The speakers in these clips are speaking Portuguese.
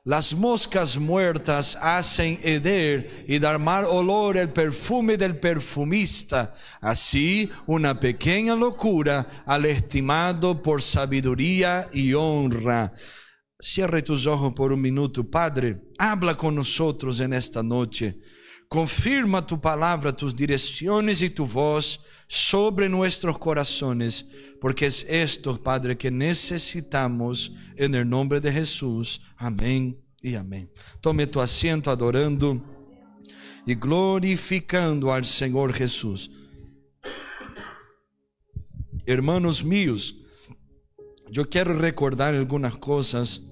Las moscas muertas hacen heder y dar mal olor el perfume del perfumista. Así, una pequeña locura al estimado por sabiduría y honra. Cierre tus ojos por un minuto. Padre, habla con nosotros en esta noche. Confirma tu palabra, tus direcciones y tu voz sobre nuestros corazones, porque es esto, Padre, que necesitamos en el nombre de Jesús. Amén y amén. Tome tu asiento adorando y glorificando al Señor Jesús. Hermanos míos, yo quiero recordar algunas cosas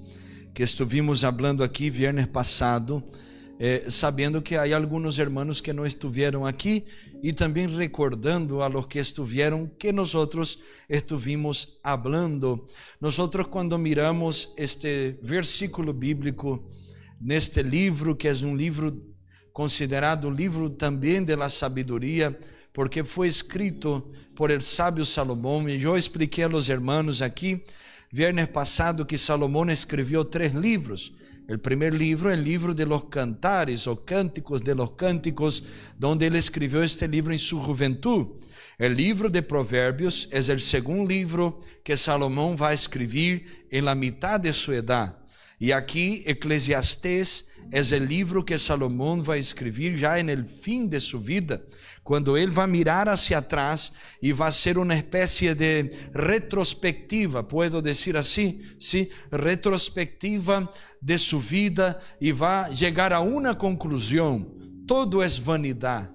que estuvimos hablando aquí viernes pasado, sabendo que hay algunos hermanos que no estuvieron aquí, y también recordando a los que estuvieron que nosotros estuvimos hablando. Nosotros, cuando miramos este versículo bíblico neste livro, que é um livro considerado livro também de la sabiduría, porque foi escrito por el sábio Salomão, e eu expliquei a los hermanos aqui viernes passado que Salomão escreveu 3 livros. O primeiro livro é o livro de los cantares, ou cânticos de los cânticos, onde ele escreveu este livro em sua juventude. O livro de Provérbios é o segundo livro que Salomão vai escrever em la mitad de sua idade. E aqui Eclesiastés é o livro que Salomão vai escrever já no fim de sua vida, quando ele vai mirar hacia atrás e vai ser uma espécie de retrospectiva, puedo dizer assim, sim, retrospectiva de sua vida, e vai chegar a uma conclusão: todo é vanidade.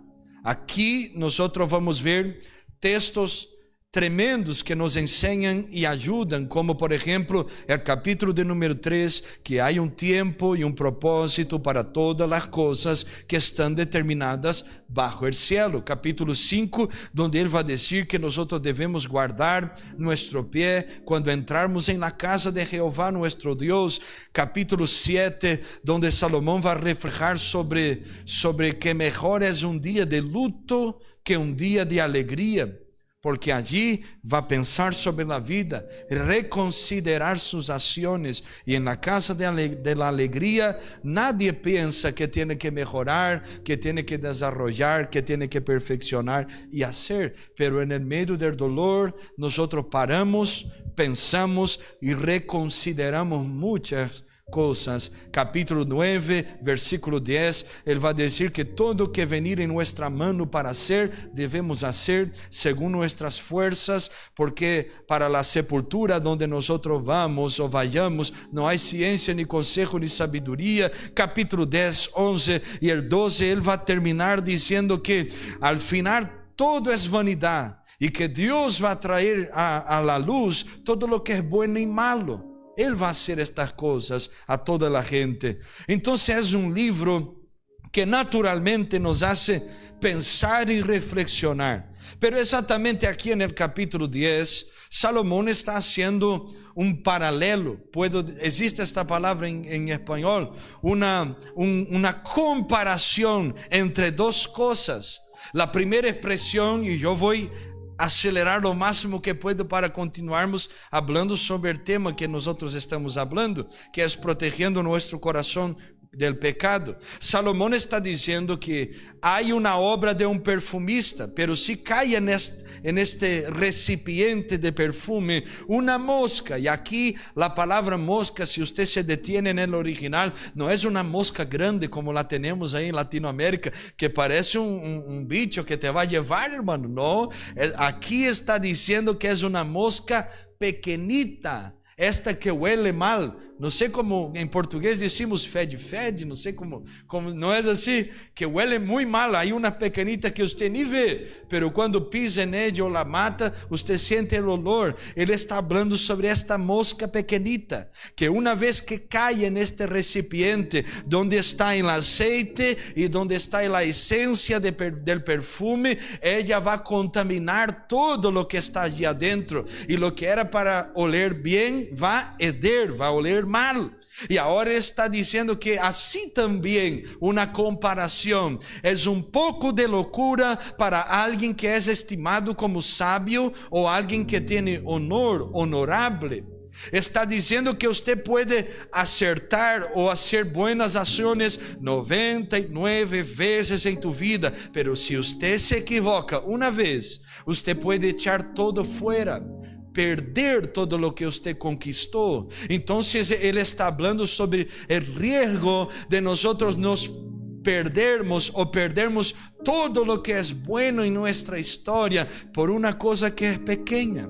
Aqui nós vamos ver textos tremendos que nos enseñan y ayudan, como por ejemplo el capítulo de número 3, que hay un tiempo y un propósito para todas las cosas que están determinadas bajo el cielo. Capítulo 5, donde él va a decir que nosotros debemos guardar nuestro pie cuando entrarmos en la casa de Jehová nuestro Dios. Capítulo 7, donde Salomón va a reflejar sobre que mejor es un día de luto que un día de alegría, porque allí va a pensar sobre la vida, reconsiderar sus acciones, y en la casa de la alegría nadie piensa que tiene que mejorar, que tiene que desarrollar, que tiene que perfeccionar y hacer, pero en el medio del dolor nosotros paramos, pensamos y reconsideramos muchas cosas. Capítulo 9, versículo 10, ele vai dizer que todo que venir em nuestra mano para hacer, devemos hacer según nuestras fuerzas, porque para la sepultura donde nosotros vamos o vayamos, no hay ciencia, ni consejo, ni sabiduría. Capítulo 10, 11 y el 12, ele vai terminar diciendo que al final todo es vanidad, y que Dios va a traer a la luz todo lo que es bueno y malo. Ele vai fazer estas coisas a toda a gente. Então é um livro que naturalmente nos hace pensar e reflexionar. Pero exatamente aqui no capítulo 10, Salomão está haciendo um paralelo. Existe esta palavra em espanhol, uma comparação entre duas coisas. A primeira expressão, e eu vou acelerar lo máximo que puedo para continuarmos hablando sobre el tema que nosotros estamos hablando, que es protegiendo nuestro corazón del pecado. Salomón está diciendo que hay una obra de un perfumista, pero si cae en este recipiente de perfume una mosca, y aquí la palabra mosca, si usted se detiene en el original, no es una mosca grande como la tenemos ahí en Latinoamérica, que parece un bicho que te va a llevar, hermano. No, aquí está diciendo que es una mosca pequeñita, esta que huele mal. Não sei como em português decimos fede, não sei como não é assim, que huele muito mal. Há uma pequenita que você nem vê, pero quando pisa nela ou la mata, você sente o olor. Ele está falando sobre esta mosca pequenita, que uma vez que cai neste recipiente, donde está o aceite e donde está a essência del perfume, ela vai contaminar todo lo que está allí adentro, e lo que era para oler bem, vai heder, vai oler mal. E agora está dizendo que assim também uma comparação é um pouco de loucura para alguém que é estimado como sábio ou alguém que tem honor, honorável. Está dizendo que você pode acertar ou fazer buenas ações 99 vezes em tu vida, pero se você se equivoca uma vez, você pode echar todo fora, perder todo lo que usted conquistou. Então ele está falando sobre o risco de nós nos perdermos ou perdermos todo lo que é bueno em nossa história por uma coisa que é pequena.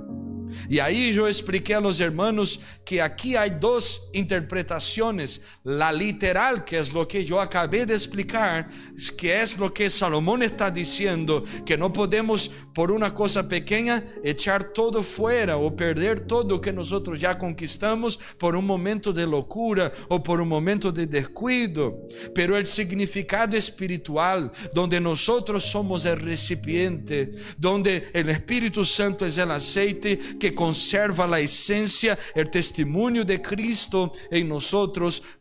E aí eu expliquei a los hermanos que aqui há duas interpretações: la literal, que é o que eu acabei de explicar, que é o que Salomão está dizendo, que não podemos por uma coisa pequena echar todo fora ou perder todo o que nós já conquistamos por um momento de loucura ou por um momento de descuido. Pero o significado espiritual, donde nós somos o recipiente, donde o Espírito Santo é o aceite que conserva a essência, o testemunho de Cristo em nós,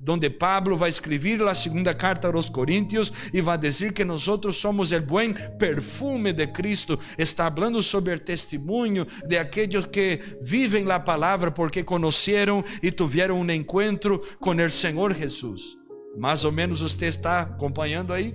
donde Pablo vai escrever a segunda carta aos Coríntios e vai dizer que nós somos o bom perfume de Cristo. Está falando sobre o testemunho de aqueles que vivem a palavra porque conheceram e tiveram um encontro com o Senhor Jesus. Mais ou menos você está acompanhando aí?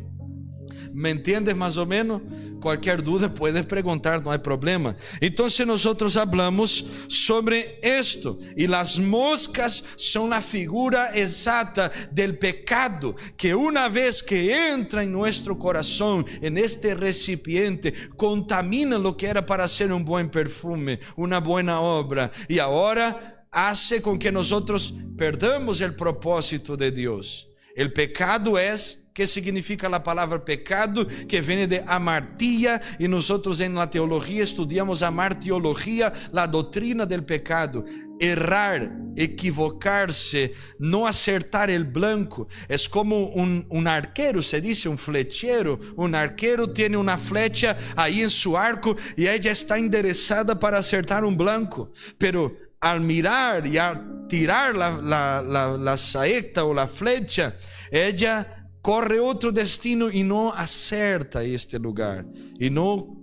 ¿Me entiendes más o menos? Cualquier duda puedes preguntar, no hay problema. Entonces nosotros hablamos sobre esto, y las moscas son la figura exacta del pecado, que una vez que entra en nuestro corazón, en este recipiente, contamina lo que era para ser un buen perfume, una buena obra, y ahora hace con que nosotros perdamos el propósito de Dios. El pecado es... ¿Qué significa la palabra pecado? Que viene de amartía, y nosotros en la teología estudiamos amartiología, la doctrina del pecado. Errar, equivocarse, no acertar el blanco. Es como un arquero, se dice un flechero. Un arquero tiene una flecha ahí en su arco y ella está enderezada para acertar un blanco. Pero al mirar y al tirar la saeta o la flecha, ella corre outro destino e não acerta este lugar, e não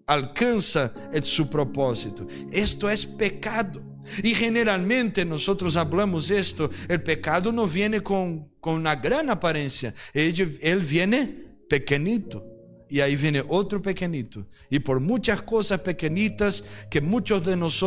alcança seu propósito. Esto é pecado. E generalmente nós hablamos esto, o pecado não viene com uma grande aparência, ele viene pequenito. E aí vem outro pequenito. E por muitas coisas pequenitas que muitos de nós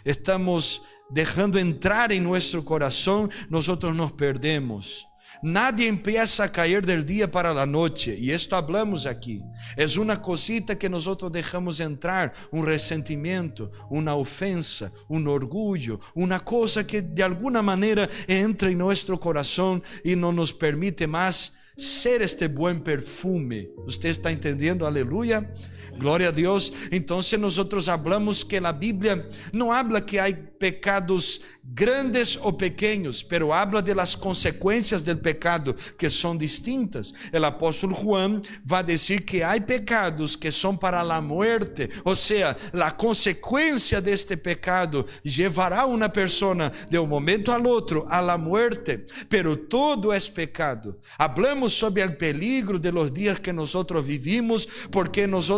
estamos deixando entrar em nosso coração, nós nos perdemos. Nadie empieza a caer del día para la noche, y esto hablamos aquí. Es una cosita que nosotros dejamos entrar, un resentimiento, una ofensa, un orgullo, una cosa que de alguna manera entra en nuestro corazón y no nos permite más ser este buen perfume. ¿Usted está entendiendo? Aleluya. Glória a Deus. Então nós hablamos que a Bíblia não habla que há pecados grandes ou pequenos, pero habla de las consequências del pecado que são distintas. O apóstolo Juan vai dizer que há pecados que são para a muerte, ou seja, a consequência deste pecado llevará uma pessoa de um momento ao outro a la muerte, pero todo é pecado. Hablamos sobre o peligro de los dias que nós vivimos, porque nós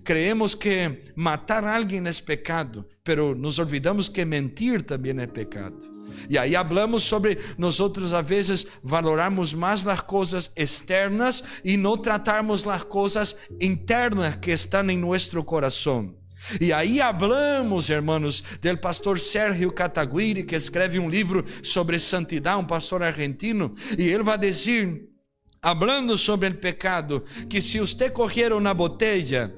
creemos que matar a alguém é pecado, pero nos olvidamos que mentir também é pecado. E aí hablamos sobre nós a vezes valorarmos mais as coisas externas e não tratarmos as coisas internas que estão em nosso coração. E aí hablamos, hermanos, del pastor Sergio Cataguiri, que escreve um livro sobre santidade, um pastor argentino, e ele vai dizer, hablando sobre o pecado, que se você coger uma botella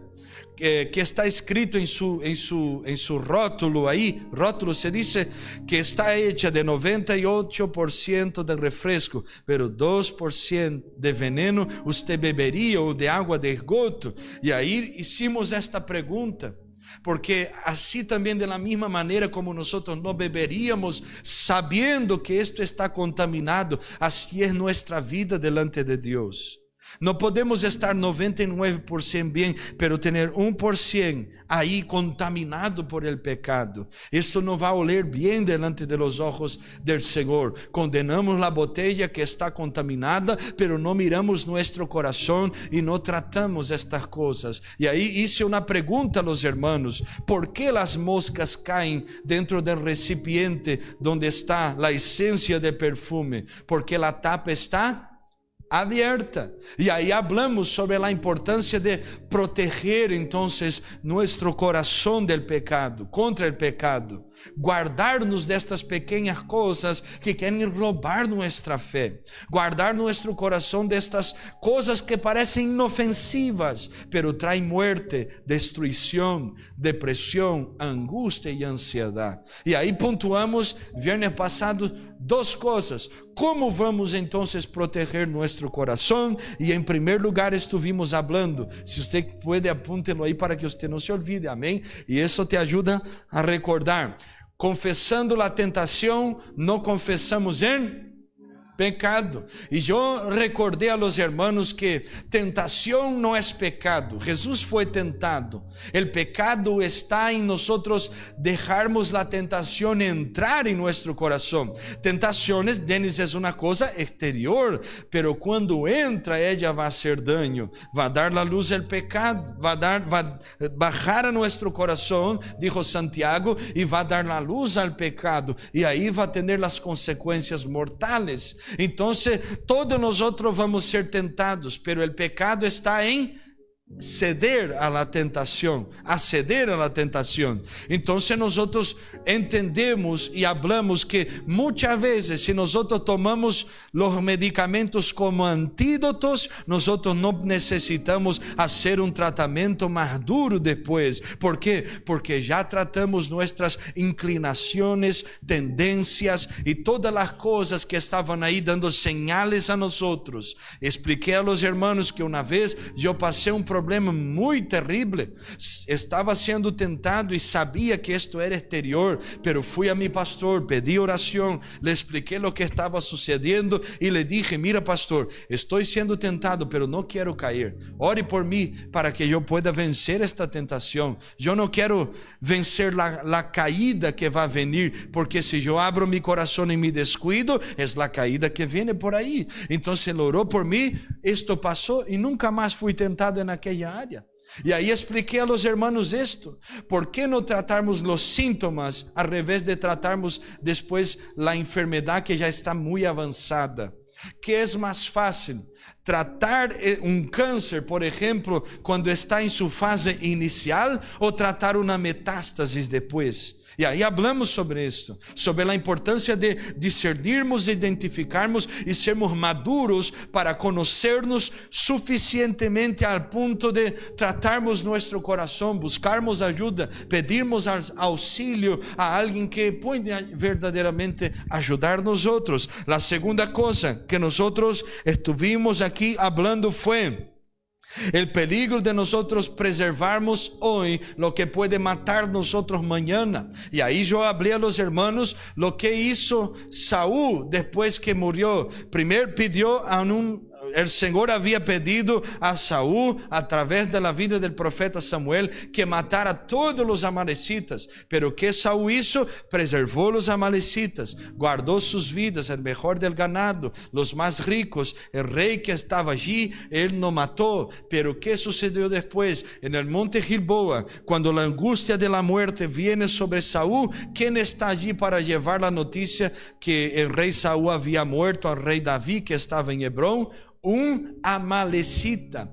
que está escrito em su rótulo aí, rótulo se diz que está hecha de 98% de refresco, pero 2% de veneno usted bebería, ou de água de esgoto. E aí hicimos esta pergunta, porque assim também, de la mesma maneira como nós não beberíamos sabendo que isto está contaminado, assim é nossa vida delante de Deus. No podemos estar 99% bien, pero tener 1% ahí contaminado por el pecado. Esto no va a oler bien delante de los ojos del Señor. Condenamos la botella que está contaminada, pero no miramos nuestro corazón y no tratamos estas cosas. Y ahí hice una pregunta a los hermanos: ¿por qué las moscas caen dentro del recipiente donde está la esencia de perfume? Porque la tapa está abierta. Y ahí hablamos sobre la importancia de proteger entonces nuestro corazón del pecado, contra el pecado. Guardarnos de estas pequeñas cosas que quieren robar nuestra fe. Guardar nuestro corazón de estas cosas que parecen inofensivas, pero traen muerte, destrucción, depresión, angustia y ansiedad. Y ahí puntuamos viernes pasado 2 cosas. ¿Cómo vamos entonces proteger nuestro corazón? Y en primer lugar estuvimos hablando, si usted puede apúntelo ahí para que usted no se olvide, amén. Y eso te ayuda a recordar. Confesando la tentación, no confesamos en pecado. Y yo recordé a los hermanos que tentación no es pecado. Jesús fue tentado. El pecado está en nosotros dejarmos la tentación entrar en nuestro corazón. Tentaciones, Denis, es una cosa exterior, pero cuando entra ella va a hacer daño, va a dar la luz del pecado, va a bajar a nuestro corazón, dijo Santiago, y va a dar la luz al pecado, y ahí va a tener las consecuencias mortales. Entonces todos nosotros vamos a ser tentados, pero el pecado está en ceder a la tentación, acceder a la tentación. Entonces nosotros entendemos y hablamos que muchas veces si nosotros tomamos los medicamentos como antídotos, nosotros no necesitamos hacer un tratamiento más duro después. ¿Por qué? Porque ya tratamos nuestras inclinaciones, tendencias y todas las cosas que estaban ahí dando señales a nosotros. Expliqué a los hermanos que una vez yo pasé un problema muy terrible. Estaba siendo tentado y sabía que esto era exterior, pero fui a mi pastor, pedí oración, le expliqué lo que estaba sucediendo y le dije: mira pastor, estoy siendo tentado, pero no quiero caer. Ore por mí para que yo pueda vencer esta tentación. Yo no quiero vencer la caída que va a venir, porque si yo abro mi corazón y mi descuido, es la caída que viene por ahí. Entonces él oró por mí, esto pasó y nunca más fui tentado en aquella área. Y ahí expliqué a los hermanos esto: ¿por qué no tratarmos los síntomas al revés de tratarmos después la enfermedad que ya está muy avanzada? ¿Qué es más fácil? ¿Tratar un cáncer, por ejemplo, cuando está en su fase inicial, o tratar una metástasis después? E aí hablamos sobre isso, sobre a importância de discernirmos, identificarmos e sermos maduros para conhecernos suficientemente ao ponto de tratarmos nosso coração, buscarmos ajuda, pedirmos auxílio a alguém que pode verdadeiramente ajudar nós outros. A segunda coisa que nós estivemos aqui hablando foi el peligro de nosotros preservarmos hoy lo que puede matar nosotros mañana. Y ahí yo hablé a los hermanos lo que hizo Saúl después que murió. Primero pidió el Señor había pedido a Saúl a través de la vida del profeta Samuel que matara a todos los amalecitas, pero ¿qué Saúl hizo? Preservó los amalecitas, guardó sus vidas, el mejor del ganado, los más ricos, el rey que estaba allí, él no mató. Pero ¿qué sucedió después? En el monte Gilboa, cuando la angustia de la muerte viene sobre Saúl, ¿quién está allí para llevar la noticia que el rey Saúl había muerto al rey David que estaba en Hebrón? Un amalecita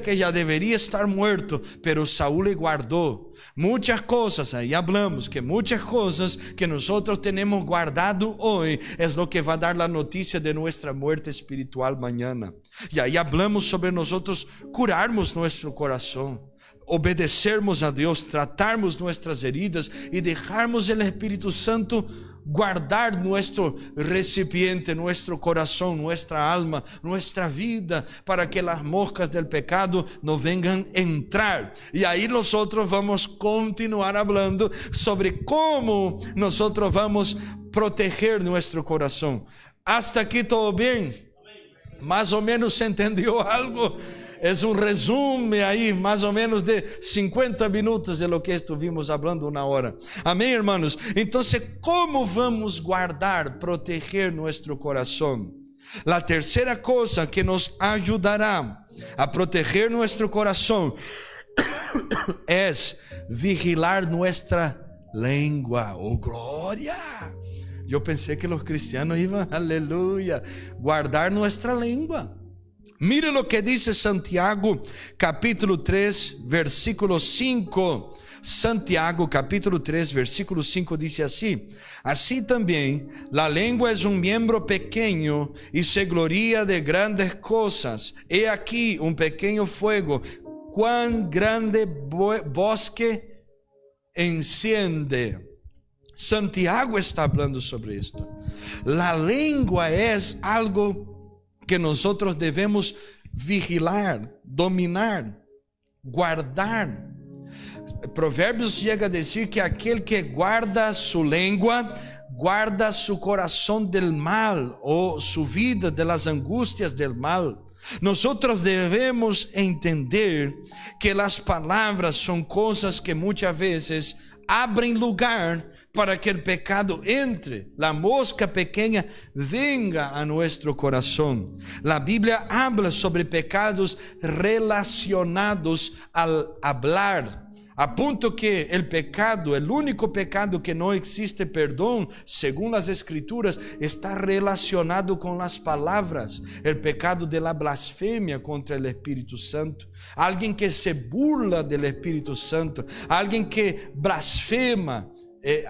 que ya debería estar muerto, pero Saúl le guardó. Muchas cosas, ahí hablamos que muchas cosas que nosotros tenemos guardado hoy es lo que va a dar la noticia de nuestra muerte espiritual mañana. Y ahí hablamos sobre nosotros curarmos nuestro corazón, obedecermos a Dios, tratarmos nuestras heridas y dejarmos el Espíritu Santo guardar nuestro recipiente, nuestro corazón, nuestra alma, nuestra vida, para que las moscas del pecado no vengan a entrar. Y ahí nosotros vamos a continuar hablando sobre cómo nosotros vamos a proteger nuestro corazón. ¿Hasta aquí todo bien? Mais ou menos se entendeu algo? É um resumo aí, mais ou menos de 50 minutos de lo que estuvimos falando uma hora. Amém, irmãos? Então, como vamos guardar, proteger nosso coração? A terceira coisa que nos ajudará a proteger nosso coração é vigilar nossa língua. Oh, glória! Eu pensei que os cristianos iam, aleluia, guardar nossa língua. Mire lo que dice Santiago, capítulo 3, versículo 5. Santiago, capítulo 3, versículo 5 dice así: así también la lengua es un miembro pequeño y se gloria de grandes cosas. He aquí un pequeño fuego, cuán grande bosque enciende. Santiago está hablando sobre esto. La lengua es algo que nosotros debemos vigilar, dominar, guardar. Provérbios chega a dizer que aquele que guarda sua língua, guarda su coração del mal, ou su vida de las angustias del mal. Nosotros debemos entender que las palabras son cosas que muchas veces abren lugar para que el pecado entre, la mosca pequeña venga a nuestro corazón. La Biblia habla sobre pecados relacionados al hablar, a punto que el pecado, el único pecado que no existe perdón, según las Escrituras, está relacionado con las palabras. El pecado de la blasfemia contra el Espíritu Santo. Alguien que se burla del Espíritu Santo. Alguien que blasfema,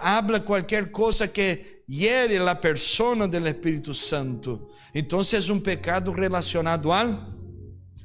habla cualquier cosa que hiere la persona del Espíritu Santo. Entonces es un pecado relacionado al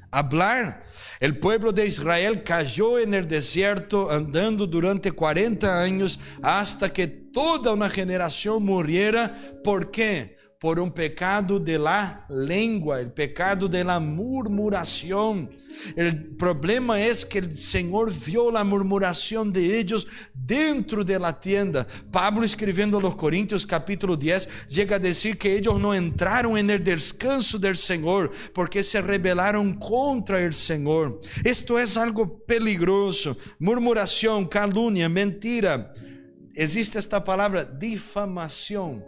hablar. El pueblo de Israel cayó en el desierto andando durante 40 años hasta que toda una generación muriera. ¿Por qué? Por un pecado de la lengua, el pecado de la murmuración. El problema es que el Señor vio la murmuración de ellos dentro de la tienda. Pablo, escribiendo a los Corintios capítulo 10, llega a decir que ellos no entraron en el descanso del Señor porque se rebelaron contra el Señor. Esto es algo peligroso. Murmuración, calumnia, mentira. Existe esta palavra difamação,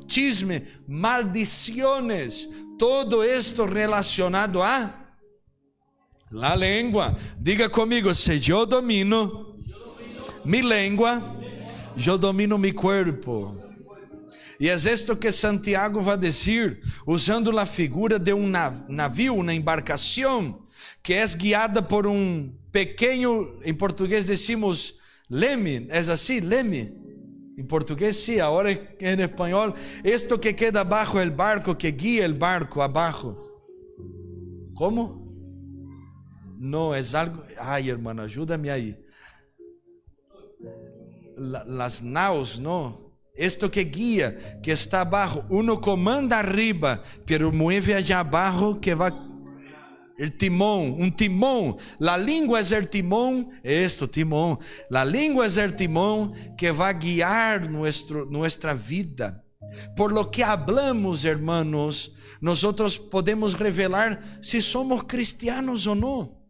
chisme, maldiciones, todo esto relacionado a la lengua. Diga comigo, se eu domino mi lengua, eu domino mi cuerpo. E é isto que Santiago vai dizer, usando a figura de um navio, uma embarcação, que é guiada por um pequeno, em português decimos leme, é assim, leme? Em português sim, agora em espanhol, esto que queda abaixo el barco, que guia el barco abaixo. Como? Não, é algo... Ai, irmã, ajuda-me aí. Las naus, não? Esto que guia, que está abaixo, uno comanda arriba, pero mueve allá abaixo que vai... El timón, un timón. La lengua es el timón. Esto, timón. La lengua es el timón que va a guiar nuestra vida. Por lo que hablamos, hermanos, nosotros podemos revelar si somos cristianos o no.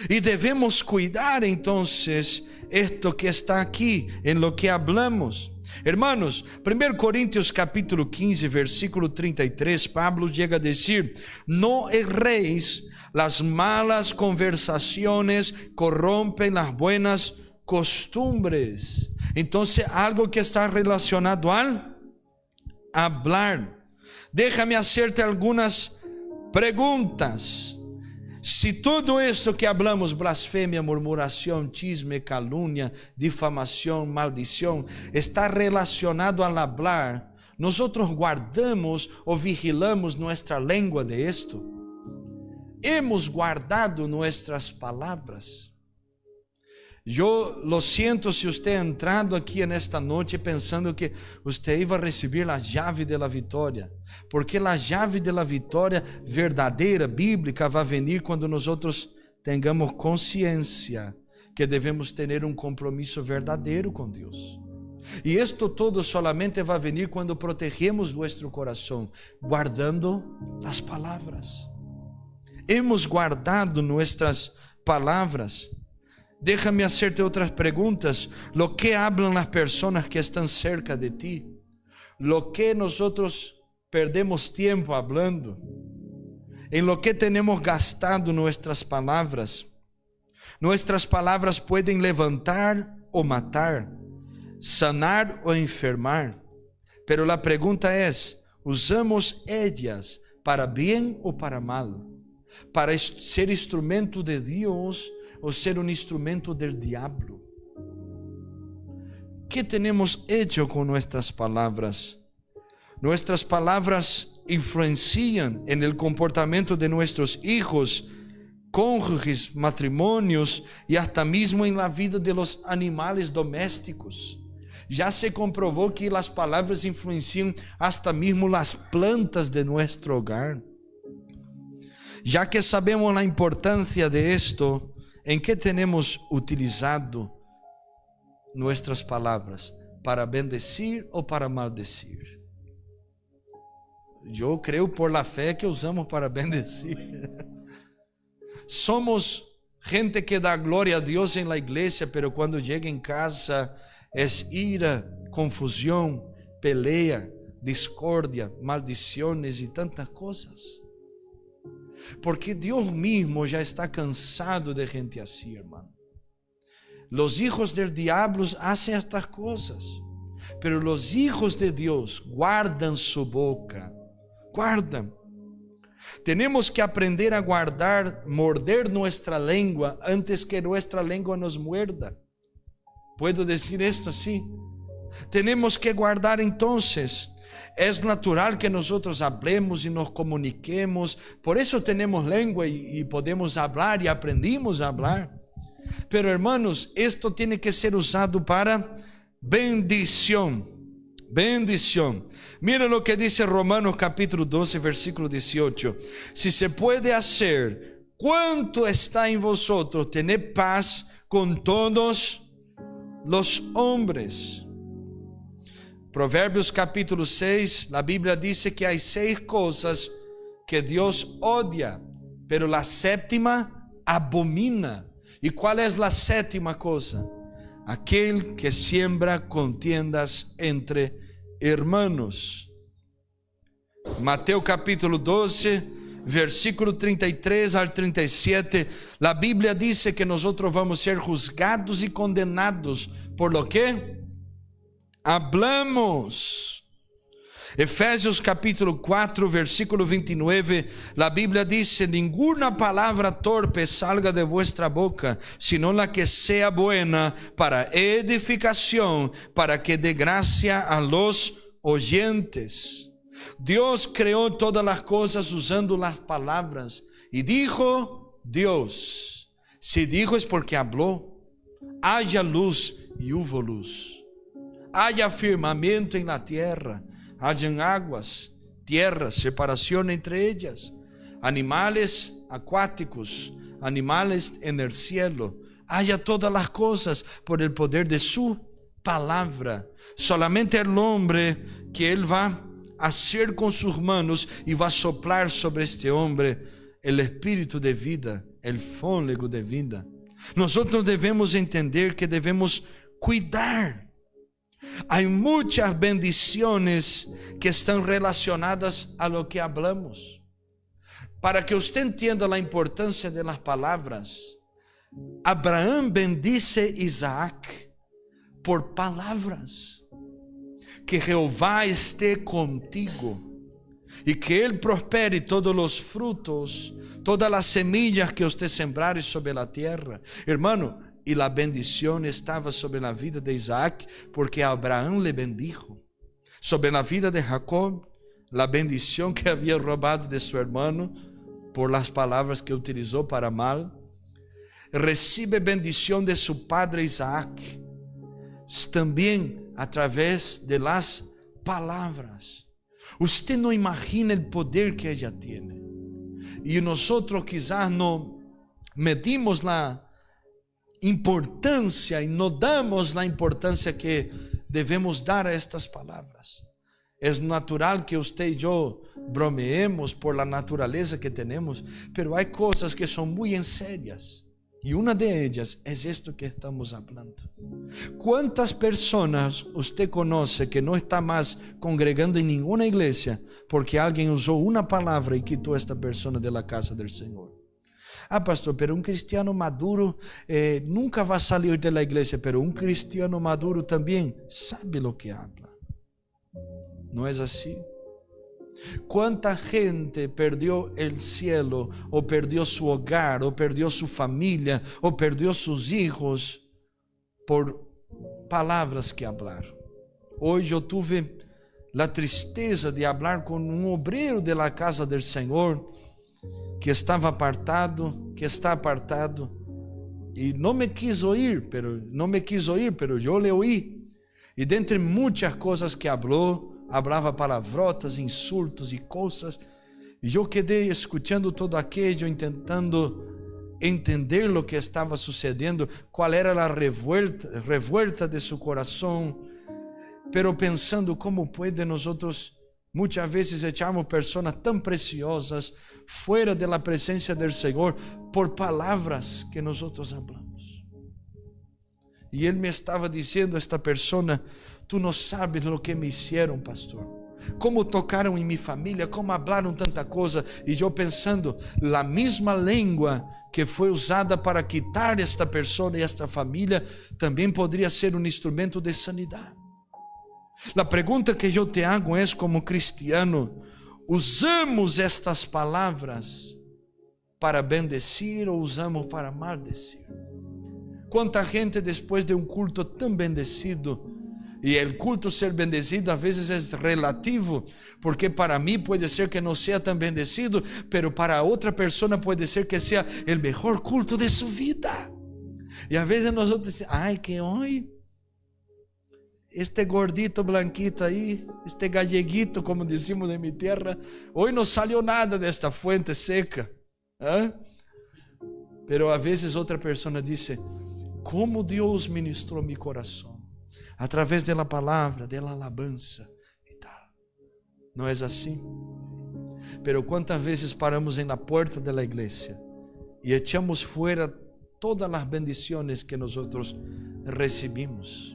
Y debemos cuidar entonces esto que está aquí en lo que hablamos. Hermanos, 1 Corintios capítulo 15, versículo 33, Pablo llega a decir: no erréis, las malas conversaciones corrompen las buenas costumbres. Entonces, algo que está relacionado al hablar. Déjame hacerte algunas preguntas. Si todo esto que hablamos, blasfemia, murmuración, chisme, calumnia, difamación, maldición, está relacionado al hablar, nosotros guardamos o vigilamos nuestra lengua de esto. Hemos guardado nuestras palabras. Eu lo siento se você ha entrado aqui nesta noite pensando que você iba a receber a chave de la vitória, porque a chave de la vitória verdadeira, bíblica, vai venir quando nós tenhamos consciência que devemos ter um compromisso verdadeiro com Deus. E isto todo solamente vai venir quando protegemos nosso coração, guardando as palavras. Hemos guardado nuestras palavras. Déjame hacerte otras preguntas. Lo que hablan las personas que están cerca de ti, lo que nosotros perdemos tiempo hablando, en lo que tenemos gastado nuestras palabras. Nuestras palabras pueden levantar o matar, sanar o enfermar. Pero la pregunta es, ¿usamos ellas para bien o para mal? Para ser instrumento de Dios o ser un instrumento del diablo? ¿Qué tenemos hecho con nuestras palabras? Nuestras palabras influencian en el comportamiento de nuestros hijos, cónyuges, matrimonios y hasta mismo en la vida de los animales domésticos. Ya se comprobó que las palabras influencian hasta mismo las plantas de nuestro hogar. Ya que sabemos la importancia de esto, ¿en qué tenemos utilizado nuestras palabras? ¿Para bendecir o para maldecir? Yo creo por la fe que usamos para bendecir. Somos gente que da gloria a Dios en la iglesia, pero cuando llega en casa es ira, confusión, pelea, discordia, maldiciones y tantas cosas. Porque Dios mismo ya está cansado de gente así, hermano. Los hijos del diablo hacen estas cosas, pero los hijos de Dios guardan su boca. Guardan. Tenemos que aprender a guardar, morder nuestra lengua antes que nuestra lengua nos muerda. ¿Puedo decir esto así? Tenemos que guardar entonces. Es natural que nosotros hablemos y nos comuniquemos. Por eso tenemos lengua y podemos hablar y aprendimos a hablar. Pero hermanos, esto tiene que ser usado para bendición. Bendición. Mira lo que dice Romanos capítulo 12, versículo 18. Si se puede hacer cuanto está en vosotros, tened paz con todos los hombres. Provérbios capítulo 6, la Biblia dice que hay 6 cosas que Dios odia, pero la séptima abomina. ¿Y cuál es la séptima cosa? Aquel que siembra contiendas entre hermanos. Mateo capítulo 12, versículo 33 al 37, la Biblia dice que nosotros vamos a ser juzgados y condenados por lo que hablamos. Efésios capítulo 4, versículo 29, la Biblia dice: ninguna palabra torpe salga de vuestra boca, sino la que sea buena para edificación, para que dé gracia a los oyentes. Dios creó todas las cosas usando las palabras. Y dijo Dios. Si dijo es porque habló. Haya luz y hubo luz. Haya firmamento en la tierra. Hayan aguas, tierra, separación entre ellas. Animales acuáticos, animales en el cielo. Haya todas las cosas por el poder de su palabra. Solamente el hombre que él va a hacer con sus manos y va a soplar sobre este hombre el espíritu de vida, el fôlego de vida. Nosotros debemos entender que debemos cuidar. Hay muchas bendiciones que están relacionadas a lo que hablamos. Para que usted entienda la importancia de las palabras, Abraham bendice a Isaac por palabras. Que Jehová esté contigo y que Él prospere todos los frutos, todas las semillas que usted sembrare sobre la tierra. Hermano, y la bendición estaba sobre la vida de Isaac porque Abraham le bendijo. Sobre la vida de Jacob, la bendición que había robado de su hermano por las palabras que utilizó para mal. Recibe bendición de su padre Isaac, también a través de las palabras. Usted no imagina el poder que ella tiene. Y nosotros quizás no medimos la importancia y no damos la importancia que devemos dar a estas palavras. É natural que você e eu bromeemos por la natureza que temos, pero há coisas que são muito sérias. E uma de elas é isto que estamos falando. ¿Cuántas pessoas você conhece que não está mais congregando em nenhuma igreja porque alguém usou uma palavra e quitou esta pessoa da casa do Senhor? Ah, pastor, pero um cristiano maduro nunca vai sair da igreja, pero um cristiano maduro também sabe o que habla. Não é assim? Quanta gente perdeu o cielo, ou perdeu seu hogar, ou perdeu sua família, ou perdeu seus filhos por palavras que hablaram. Hoje eu tive a tristeza de falar com um obreiro da casa do Senhor que estava apartado, que está apartado, e não me quis ouvir, pero eu le oí. E dentre muitas coisas que falava palavrotas, insultos e coisas, e eu quedei escutando todo aquilo, tentando entender o que estava sucedendo, qual era a revuelta de seu coração, pero pensando como pode nós muitas vezes echarmos pessoas tão preciosas fora da presença do Senhor por palavras que nós falamos. E ele me estava dizendo, esta pessoa: tu não sabes o que me hicieron, pastor. Como tocaram em minha família, como falaram tanta coisa. E eu pensando, a mesma língua que foi usada para quitar esta pessoa e esta família, também poderia ser um instrumento de sanidade. A pergunta que eu te hago é, como cristiano, usamos estas palavras para bendecir ou usamos para maldecir? Quanta gente depois de um culto tão bendecido, e o culto ser bendecido às vezes é relativo, porque para mim pode ser que não seja tão bendecido, pero para outra pessoa pode ser que seja o melhor culto de sua vida. E às vezes nós dizemos: ai, que hoje este gordito blanquito aí, este galleguito, como decimos em minha terra, hoje não saiu nada desta fuente seca. Pero às vezes outra pessoa diz: como Deus ministrou meu coração através da palavra, da alabança e tal. Não é assim? Pero quantas vezes paramos na porta da igreja e echamos fora todas as bendições que nós recebimos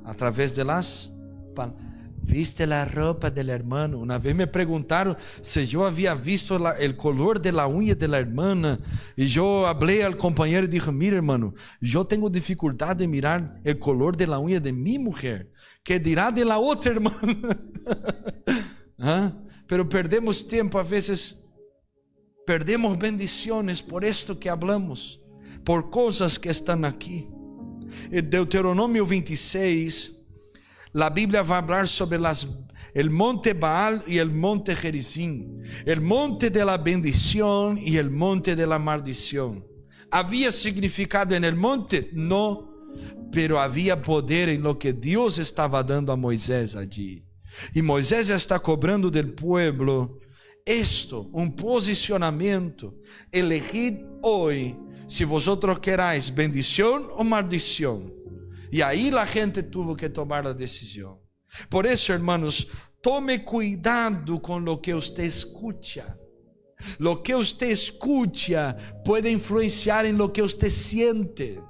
através de las palavras. ¿Viste la ropa del hermano? Una vez me preguntaron si yo había visto el color de la uña de la hermana. Y yo hablé al compañero y dije: mira, hermano, yo tengo dificultad de mirar el color de la uña de mi mujer. ¿Qué dirá de la otra hermana? Pero perdemos tiempo, a veces perdemos bendiciones por esto que hablamos, por cosas que están aquí. En Deuteronômio 26, la Biblia va a hablar sobre el monte Baal y el monte Gerizim, el monte de la bendición y el monte de la maldición. ¿Había significado en el monte? No, pero había poder en lo que Dios estaba dando a Moisés allí. Y Moisés está cobrando del pueblo esto, un posicionamiento. Elegid hoy si vosotros queráis bendición o maldición. E aí a gente teve que tomar a decisão. Por isso, irmãos, tome cuidado com o que você escuta. Lo que você escuta pode influenciar em lo que você siente.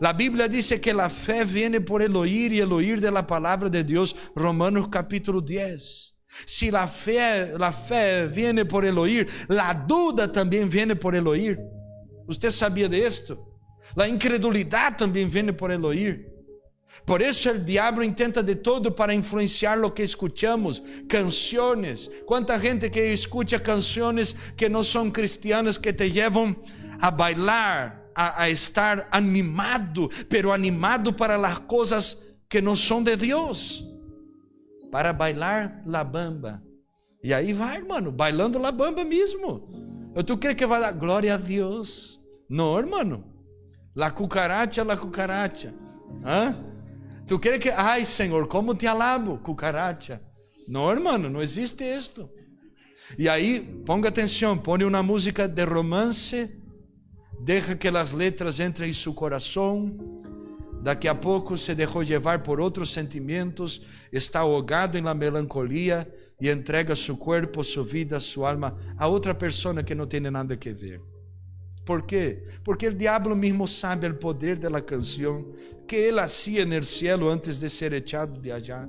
A Bíblia diz que a fé vem por el oír e el oír de la palavra de Deus. Romanos capítulo 10. Se a fé vem por el oír, a duda também vem por el oír. Você sabia disto? A incredulidade também vem por el oír. Por isso o diabo intenta de todo para influenciar lo que escuchamos, canções. Quanta gente que escuta canções que não são cristianas, que te levam a bailar, a estar animado, pero animado para as coisas que não são de Deus, para bailar la bamba. E aí vai, irmão, bailando la bamba mesmo. Tu crees que vai dar glória a Deus? Não, irmão. La cucaracha. Tu crees que, ai, Senhor, como te alabo, cucaracha? Não, irmão, não existe isto. E aí, ponga atenção, põe uma música de romance, deixa que as letras entrem em seu coração, Daqui a pouco se deixou levar por outros sentimentos, está ahogado em la melancolia e entrega seu corpo, sua vida, sua alma a outra pessoa que não tem nada a ver. ¿Por quê? Porque o diabo mesmo sabe o poder da canção que ele hacía no cielo antes de ser echado de allá.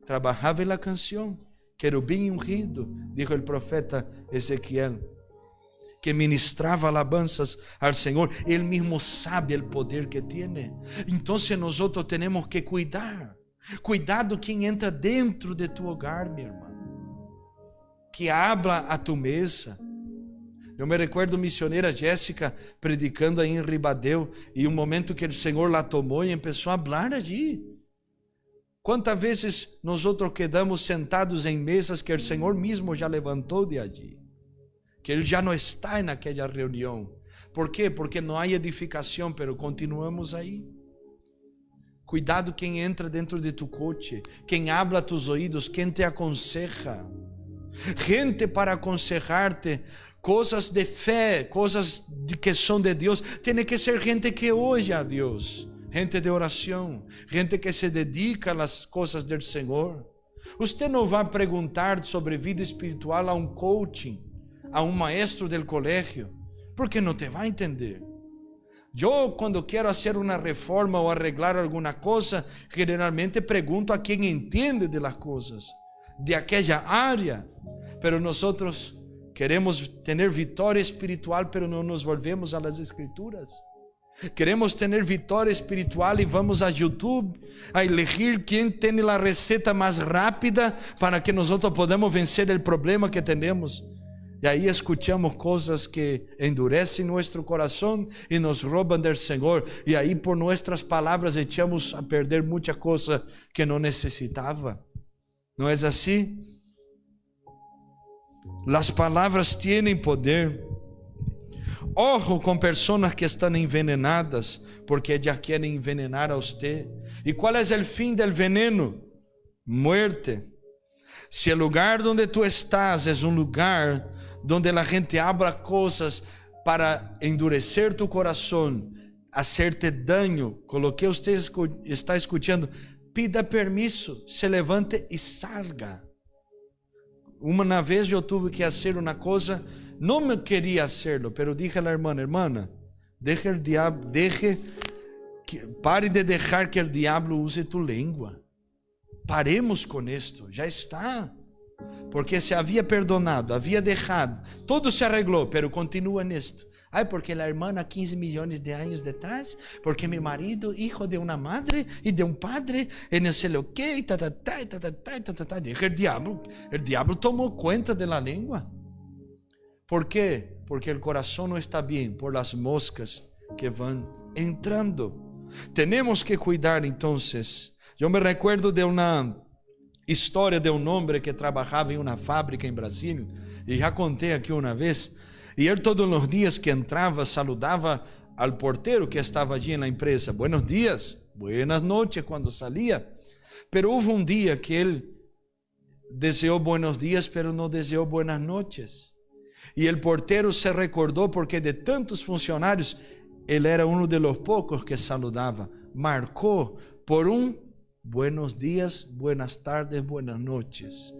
Trabajava na canção, querubim ungido, dijo o profeta Ezequiel, que ministrava alabanzas al Senhor. Ele mesmo sabe o poder que tem. Então nós temos que cuidar. Cuidado quem entra dentro de tu hogar, meu irmão, que habla a tu mesa. Eu me recuerdo missioneira Jéssica predicando aí em Ribadeu, e um momento que o Senhor la tomou e começou a falar allí. Quantas vezes nós quedamos sentados em mesas que o Senhor mesmo já levantou de allí, que Ele já não está naquela reunião. ¿Por quê? Porque não há edificação, pero continuamos aí. Cuidado quem entra dentro de tu coche, quem habla a tus ouvidos, quem te aconseja. Gente para aconselhar-te coisas de fé, coisas que são de Deus. Tem que ser gente que ouve a Deus, gente de oração, gente que se dedica às coisas do Senhor. Você não vai perguntar sobre vida espiritual a um coaching, a um maestro del colégio, porque não te vai entender. Eu, quando quero fazer uma reforma ou arreglar alguma coisa, generalmente pergunto a quem entende de las coisas, de aquela área. Pero nós queremos ter vitória espiritual, pero não nos volvemos a las escrituras. Queremos ter vitória espiritual e vamos a YouTube a elegir quem tem a receita mais rápida para que nós podamos vencer o problema que temos. E aí escutamos coisas que endurecem nosso coração e nos roubam do Senhor. E aí por nossas palavras echamos a perder muita coisa que não necessitava. Não é assim? As palavras têm poder. Ojo com pessoas que estão envenenadas, porque já querem envenenar a você. E qual é o fim do veneno? Muerte. Se o lugar onde tu estás é um lugar donde a gente habla coisas para endurecer tu coração, hacerte daño, com o que você está escutando, pida permisso, se levante e salga. Uma vez eu tive que fazer uma coisa, não me queria hacerlo, pero dije a la hermana, deje el diablo, pare de deixar que o diabo use tu língua. Paremos com isto, já está. Porque se havia perdonado, havia deixado, tudo se arreglou, pero continua nisto. Ai, porque a irmã há 15 milhões de anos detrás, porque meu marido, hijo de uma madre e de um padre, e não sei o que, Deixa o diabo tomou conta da língua. ¿Por quê? Porque o coração não está bem, por las moscas que vão entrando. Temos que cuidar, então. Eu me recuerdo de uma história de um homem que trabalhava em uma fábrica em Brasília, e já contei aqui uma vez, e ele todos os dias que entrava, saludava ao porteiro que estava allí na empresa, buenos dias, buenas noches, quando saía, pero houve um dia que ele desejou buenos dias, pero não desejou buenas noches, e o porteiro se recordou, porque de tantos funcionários, ele era um de los poucos que saludava, marcou por buenos días, buenas tardes, buenas noches.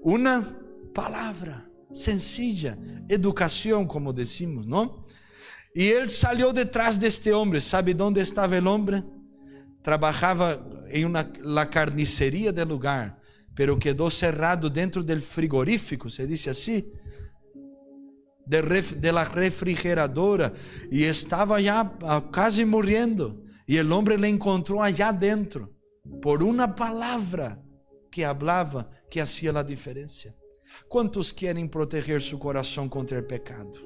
Una palavra sencilla, educação, como decimos, não? E ele saiu detrás deste homem. ¿Sabe onde estava o homem? Trabalhava em la carniceria del lugar, pero quedou cerrado dentro del frigorífico, se diz assim, de la refrigeradora, e estava já quase morrendo. E o homem le encontrou allá dentro, por uma palavra que falava, que hacía a diferença. Quantos querem proteger seu coração contra o pecado?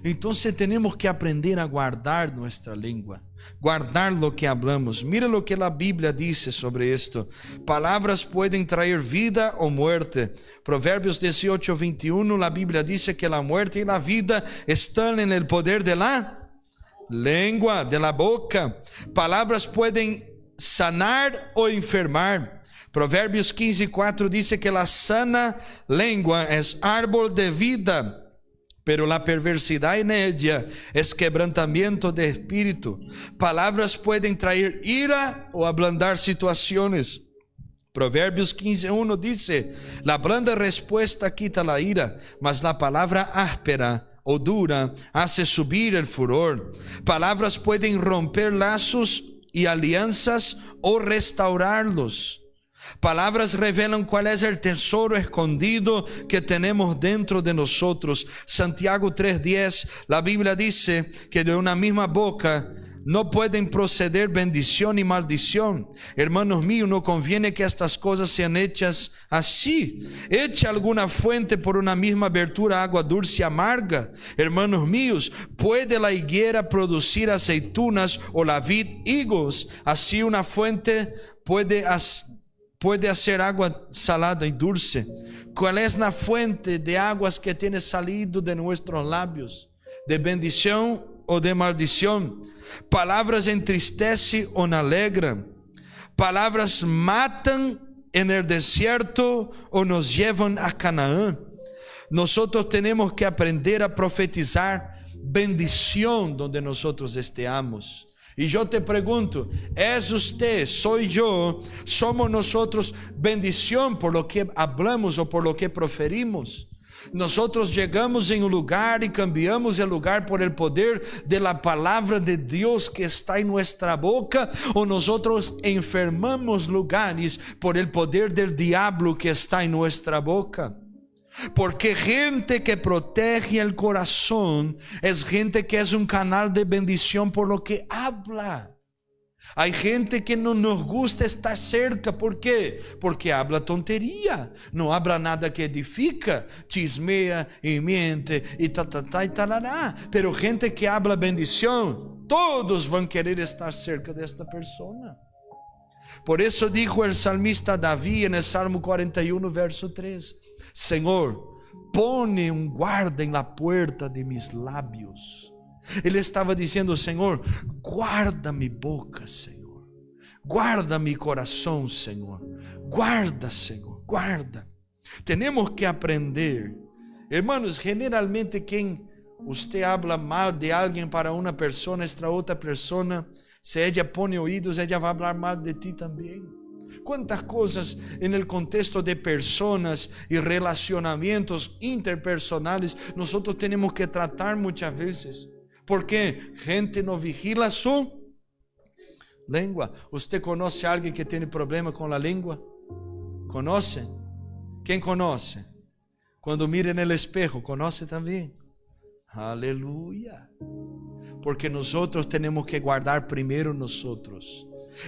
Então temos que aprender a guardar nossa língua, guardar lo que hablamos. Mira lo que a Bíblia diz sobre isto. Palavras podem trazer vida ou muerte. Provérbios 18:21, a Bíblia diz que a muerte e a vida estão no poder de la língua, de la boca. Palavras podem sanar ou enfermar. Provérbios 15:4 diz que a sana língua é árbol de vida, pero la perversidad en ella es quebrantamiento de espíritu. Palabras pueden traer ira o ablandar situaciones. Provérbios 15:1 dice: la blanda respuesta quita la ira, mas la palabra áspera o dura hace subir el furor. Palabras pueden romper lazos y alianzas o restaurarlos. Palabras revelan cuál es el tesoro escondido que tenemos dentro de nosotros. Santiago 3:10, la Biblia dice que de una misma boca no pueden proceder bendición y maldición. Hermanos míos, no conviene que estas cosas sean hechas así. Echa alguna fuente por una misma abertura agua dulce y amarga. Hermanos míos, ¿puede la higuera producir aceitunas o la vid higos? Así una fuente puede hacer agua salada y dulce. ¿Cuál es la fuente de aguas que tiene salido de nuestros labios? ¿De bendición o de maldición? Palabras entristecem ou alegram. Palavras matam en el desierto ou nos llevan a Canaã. Nosotros tenemos que aprender a profetizar bendición donde nosotros estemos. E eu te pergunto, ¿es usted, soy yo, somos nosotros bendición por lo que hablamos o por lo que proferimos? Nosotros llegamos em um lugar e cambiamos o lugar por el poder de la palabra de Dios que está em nuestra boca, ou nosotros enfermamos lugares por el poder del diablo que está em nuestra boca. Porque gente que protege el corazón es gente que es un canal de bendición por lo que habla. Hay gente que no nos gusta estar cerca. ¿Por qué? Porque habla tontería, no habla nada que edifica, chismea y miente y y talará. Pero gente que habla bendición, todos van a querer estar cerca de esta persona. Por eso dijo el salmista David en el Salmo 41, verso 3: Señor, pone un guarda en la puerta de mis labios. Ele estava dizendo: Senhor, guarda mi boca, Senhor, guarda mi coração, Senhor, guarda, Senhor, guarda. Temos que aprender, hermanos. Generalmente, quem usted habla mal de alguém para uma pessoa, esta outra pessoa, se ela põe ouvidos, ela vai falar mal de ti também. Quantas coisas no contexto de pessoas e relacionamentos interpersonais nós temos que tratar muitas vezes. Porque gente não vigila sua língua. Você conhece alguém que tem problema com a língua? Conhece? Quem conhece? Quando mira no espejo, conhece também? Aleluia. Porque nós temos que guardar primeiro nós.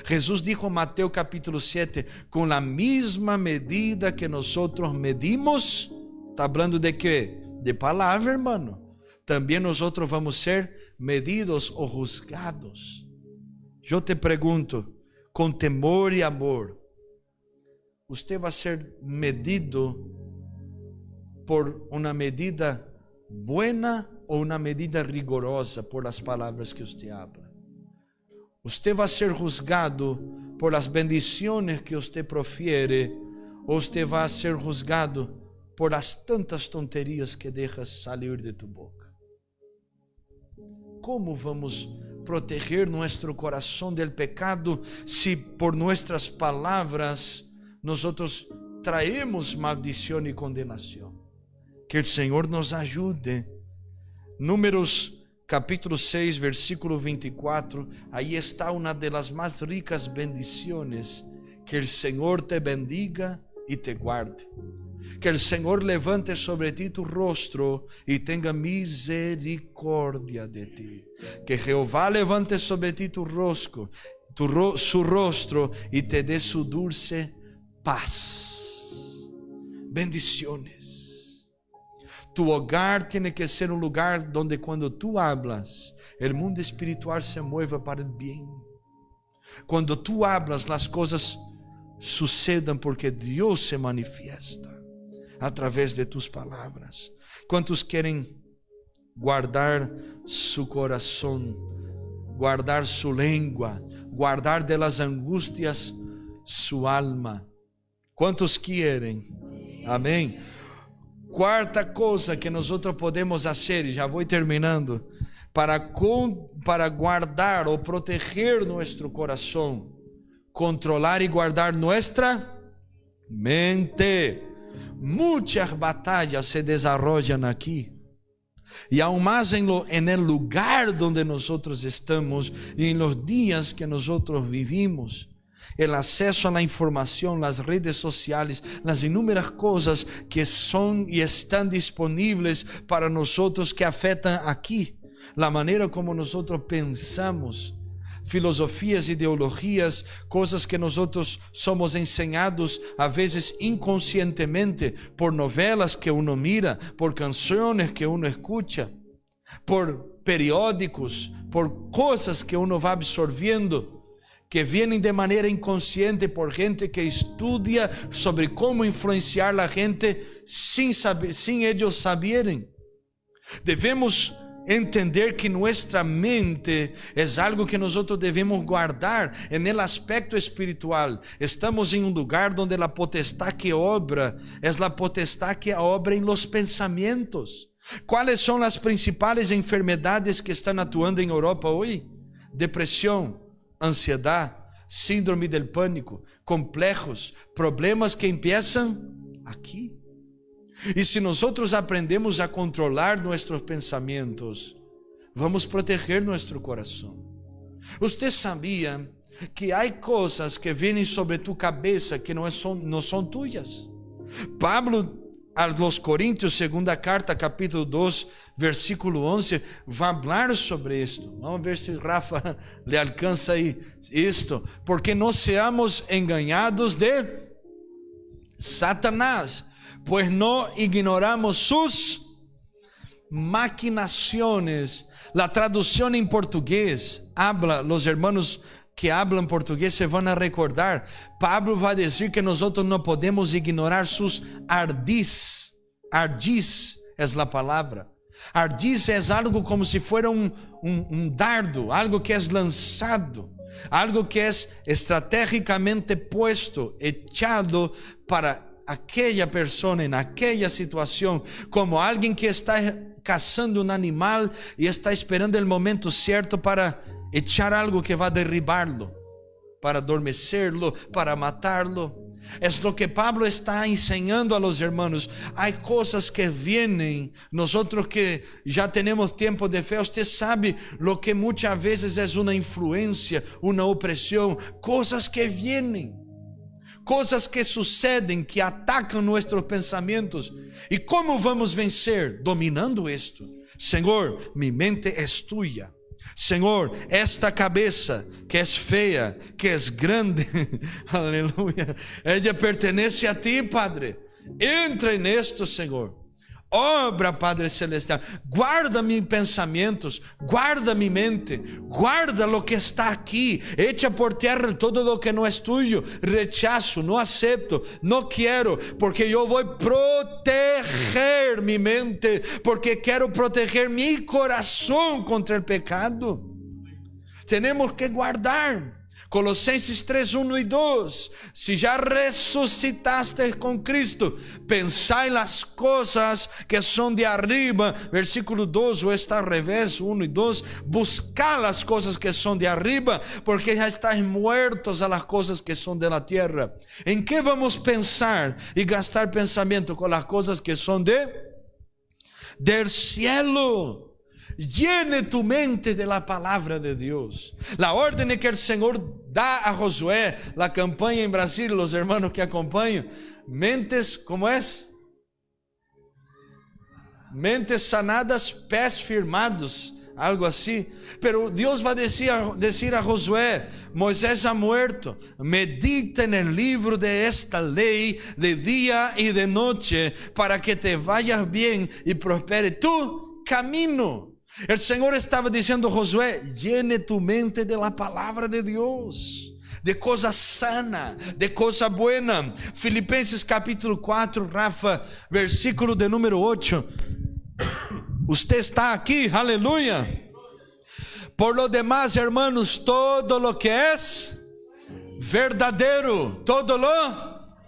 Jesus dijo en Mateo capítulo 7, con la misma medida que nosotros medimos, está hablando de qué? De palabra, hermano. También nosotros vamos a ser medidos o juzgados. Yo te pregunto, con temor y amor, ¿usted va a ser medido por una medida buena o una medida rigorosa por las palabras que usted habla? Usted va a ser juzgado por las bendiciones que usted profiere, o usted va a ser juzgado por las tantas tonterías que dejas salir de tu boca. ¿Cómo vamos a proteger nuestro corazón del pecado si por nuestras palabras nosotros traemos maldición y condenación? Que el Señor nos ayude. Números capítulo 6, versículo 24, ahí está una de las más ricas bendiciones. Que el Señor te bendiga y te guarde. Que el Señor levante sobre ti tu rostro y tenga misericordia de ti. Que Jehová levante sobre ti su rostro y te dé su dulce paz. Bendiciones. Tu hogar tiene que ser un lugar donde cuando tú hablas, el mundo espiritual se mueva para el bien. Cuando tú hablas, las cosas sucedan porque Dios se manifiesta a través de tus palabras. ¿Cuántos quieren guardar su corazón, guardar su lengua, guardar de las angustias su alma? ¿Cuántos quieren? Amén. Quarta coisa que nós podemos fazer, e já vou terminando, para guardar ou proteger nosso coração, controlar e guardar nossa mente. Muitas batalhas se desarrollam aqui. E aún mais en el lugar donde nosotros estamos y en los días que nosotros vivimos. El acceso a la información, las redes sociales, las inúmeras cosas que son y están disponibles para nosotros que afectan aquí. La manera como nosotros pensamos, filosofías, ideologías, cosas que nosotros somos enseñados a veces inconscientemente por novelas que uno mira, por canciones que uno escucha, por periódicos, por cosas que uno va absorbiendo, que vienen de manera inconsciente por gente que estudia sobre cómo influenciar a la gente sin ellos saberem. Devemos entender que nossa mente é algo que nós devemos guardar no aspecto espiritual. Estamos em lugar onde a potestade que obra é a potestade que obra em los pensamentos. Quais são as principais enfermidades que estão atuando em Europa hoje? Depressão, ansiedade, síndrome del pânico, complexos, problemas que começam aqui. E se nós aprendemos a controlar nossos pensamentos, vamos proteger nosso coração. Você sabia que há coisas que vêm sobre tu cabeça que não são tuyas? Pablo aos Coríntios, segunda carta, capítulo 2, versículo 11, vai falar sobre isto. Vamos ver se Rafa lhe alcança aí isto. Porque não seamos enganados de Satanás, pues no ignoramos sus maquinaciones. La traducción en portugués habla, los hermanos que hablan portugués se van a recordar. Pablo va a decir que nosotros no podemos ignorar sus ardis. Ardis es la palabra. Ardis es algo como si fuera un dardo, algo que es lanzado, algo que es estratégicamente puesto, echado para aquela pessoa, naquela situação, como alguém que está caçando um animal e está esperando o momento certo para echar algo que vai derribar-lo, para adormecer-lo, para matá-lo. É o que Pablo está ensinando a los hermanos. Há coisas que vêm, nós que já temos tempo de fé, você sabe lo que muitas vezes é uma influência, uma opressão, coisas que vêm, coisas que sucedem, que atacam nossos pensamentos. E como vamos vencer? Dominando isto. Senhor, minha mente é tua. Senhor, esta cabeça que é feia, que é grande, aleluia, ela pertence a ti, Padre. Entra nisto, Senhor. Obra, Padre Celestial, guarda meus pensamentos, guarda minha mente, guarda lo que está aqui, echa por terra todo lo que não é tuyo, rechazo, não acepto, não quero, porque eu vou proteger minha mente, porque quero proteger meu coração contra o pecado. Temos que guardar. Colossenses 3, 1 e 2. Se já ressuscitaste com Cristo, pensai nas coisas que são de arriba. Versículo 2, ou está ao revés, 1 e 2. Buscar as coisas que são de arriba, porque já estáis muertos a las coisas que são de la tierra. Em que vamos pensar e gastar pensamento com as coisas que são del cielo? Llene tu mente de la palabra de Dios. La orden que el Señor da a Josué, la campaña en Brasil, los hermanos que acompañan, mentes, ¿cómo es? Mentes sanadas, pés firmados, algo assim. Pero Deus vai dizer a Josué: Moisés ha muerto, medita en el libro de esta ley de día y de noche, para que te vayas bien y prospere tu camino. O Senhor estava dizendo a Josué: llene tu mente de la palabra de Deus, de coisa sana, de coisa buena. Filipenses capítulo 4, Rafa, versículo de número 8. Usted está aqui, aleluia. Por lo demás, hermanos, todo lo que es verdadeiro, todo lo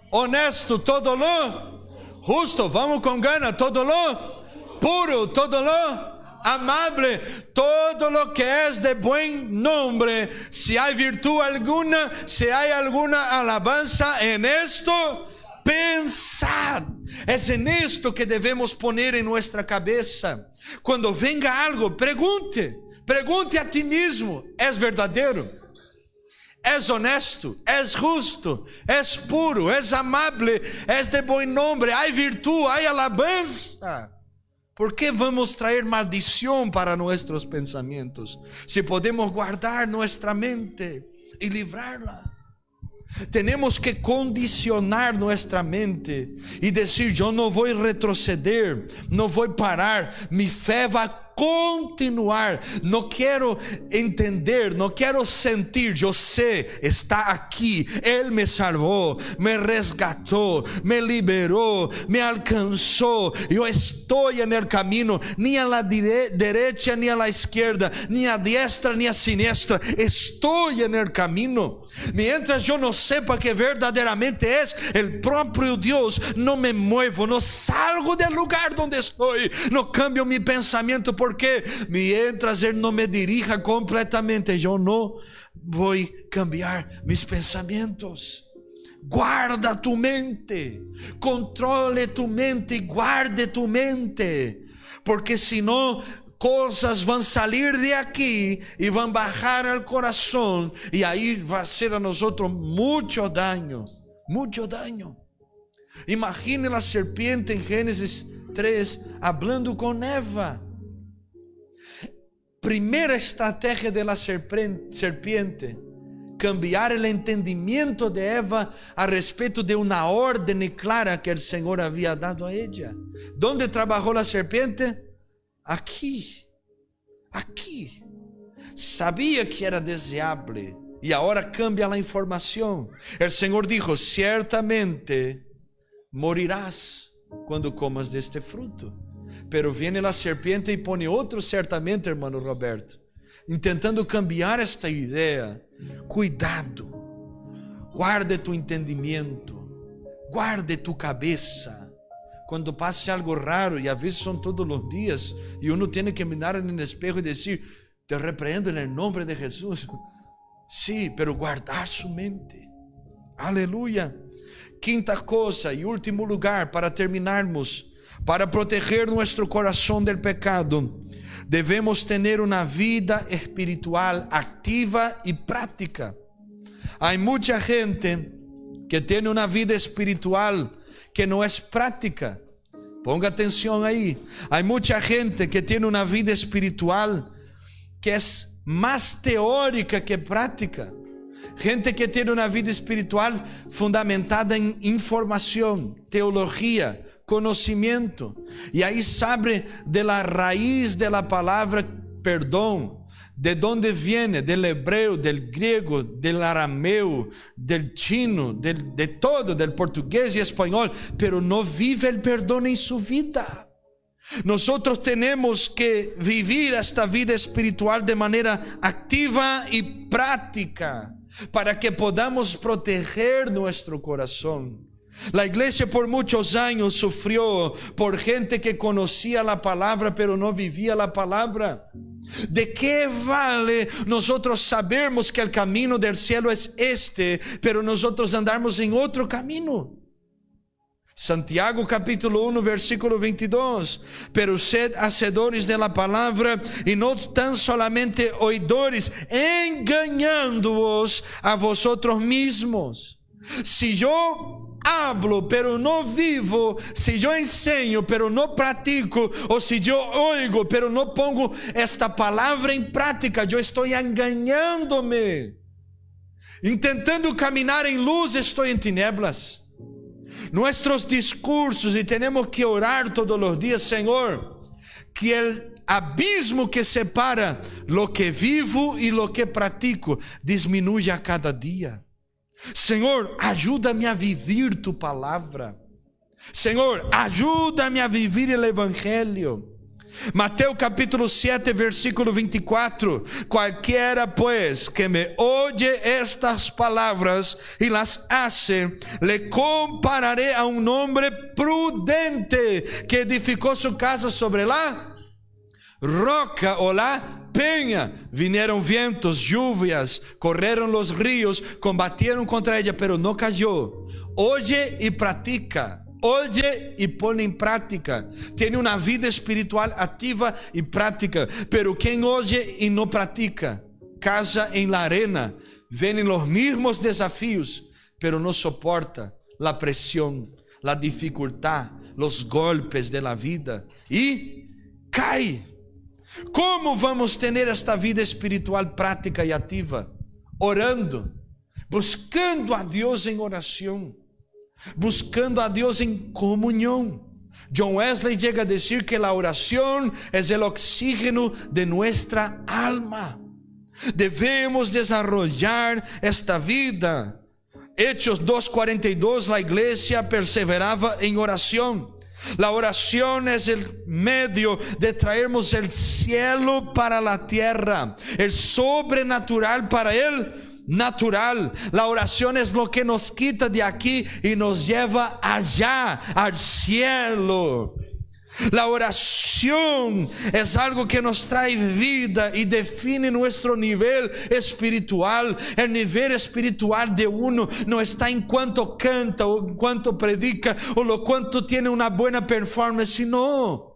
honesto, todo lo justo, vamos con ganas, todo lo puro, todo lo amable, todo lo que es de buen nombre, si hay virtud alguna, si hay alguna alabanza en esto, pensad. Es en esto que debemos poner en nuestra cabeza. Cuando venga algo, pregunte a ti mismo, ¿es verdadero? ¿Es honesto? ¿Es justo? ¿Es puro? ¿Es amable? ¿Es de buen nombre? ¿Hay virtud? ¿Hay alabanza? ¿Por qué vamos a traer maldición para nuestros pensamientos si podemos guardar nuestra mente y librarla? Tenemos que condicionar nuestra mente y decir: yo no voy a retroceder, no voy a parar, mi fe va a continuar. No quiero entender, no quiero sentir, yo sé, está aquí, Él me salvó, me resgató, me liberó, me alcanzó. Yo estoy en el camino, ni a la derecha ni a la izquierda, ni a diestra ni a siniestra, estoy en el camino. Mientras yo no sepa que verdaderamente es el propio Dios, no me muevo, no salgo del lugar donde estoy, no cambio mi pensamiento, porque mientras Él no me dirija completamente, yo no voy a cambiar mis pensamientos. Guarda tu mente, controle tu mente y guarde tu mente, porque si no, cosas van a salir de aquí y van a bajar al corazón, y ahí va a ser a nosotros mucho daño, mucho daño. Imagine la serpiente en Génesis 3 hablando con Eva. Primera estrategia de la serpiente: cambiar el entendimiento de Eva a respecto de una orden clara que el Señor había dado a ella. ¿Dónde trabajó la serpiente? Aquí. Sabía que era deseable y ahora cambia la información. El Señor dijo: ciertamente morirás cuando comas de este fruto. Pero viene la serpiente y pone otro ciertamente, hermano Roberto, intentando cambiar esta idea. Cuidado, guarde tu entendimiento, guarde tu cabeza. Cuando pase algo raro, y a veces son todos los días, y uno tiene que mirar en el espejo y decir: te reprendo en el nombre de Jesús. Sí, pero guardar su mente. Aleluya. Quinta cosa y último lugar, para terminarmos, para proteger nuestro corazón del pecado, debemos tener una vida espiritual activa y práctica. Hay mucha gente que tiene una vida espiritual que no es práctica. Ponga atención ahí. Hay mucha gente que tiene una vida espiritual que es más teórica que práctica. Gente que tiene una vida espiritual fundamentada en información, teología, conocimiento. Y ahí sabe de la raíz de la palabra perdón. ¿De dónde viene? Del hebreo, del griego, del arameo, del chino, de todo, del portugués y español, pero no vive el perdón en su vida. Nosotros tenemos que vivir esta vida espiritual de manera activa y práctica, para que podamos proteger nuestro corazón. La iglesia por muchos años sufrió por gente que conocía la palabra pero no vivía la palabra. ¿De qué vale nosotros sabermos que el camino del cielo es este, pero nosotros andarmos en otro camino? Santiago capítulo 1 versículo 22. Pero sed hacedores de la palabra y no tan solamente oidores, engañándoos a vosotros mismos. Si yo hablo pero no vivo, si yo enseño pero no practico, o si yo oigo pero no pongo esta palabra en práctica, yo estoy engañándome. Intentando caminar en luz, estoy en tinieblas. Nuestros discursos, y tenemos que orar todos los días: Señor, que el abismo que separa lo que vivo y lo que practico disminuya a cada día. Señor, ayúdame a vivir tu palabra. Señor, ayúdame a vivir el evangelio. Mateus capítulo 7, versículo 24: cualquiera pues que me oye estas palabras y las hace, le compararé a un hombre prudente que edificó su casa sobre la roca o la peña. Vinieron vientos, lluvias, corrieron los ríos, combatieron contra ella, pero no cayó. Oye y practica. Oye y pone en práctica. Tiene una vida espiritual activa y práctica. Pero quien oye y no practica, casa en la arena. Vienen los mismos desafíos, pero no soporta la presión, la dificultad, los golpes de la vida y cae. ¿Cómo vamos a tener esta vida espiritual práctica y activa? Orando, buscando a Dios en oración, buscando a Dios en comunión. John Wesley llega a decir que la oración es el oxígeno de nuestra alma. Debemos desarrollar esta vida. Hechos 2:42, la iglesia perseveraba en oración. La oración es el medio de traernos el cielo para la tierra, el sobrenatural para el natural. La oración es lo que nos quita de aquí y nos lleva allá, al cielo. La oración es algo que nos trae vida y define nuestro nivel espiritual. El nivel espiritual de uno no está en cuanto canta o en cuanto predica o lo cuanto tiene una buena performance, sino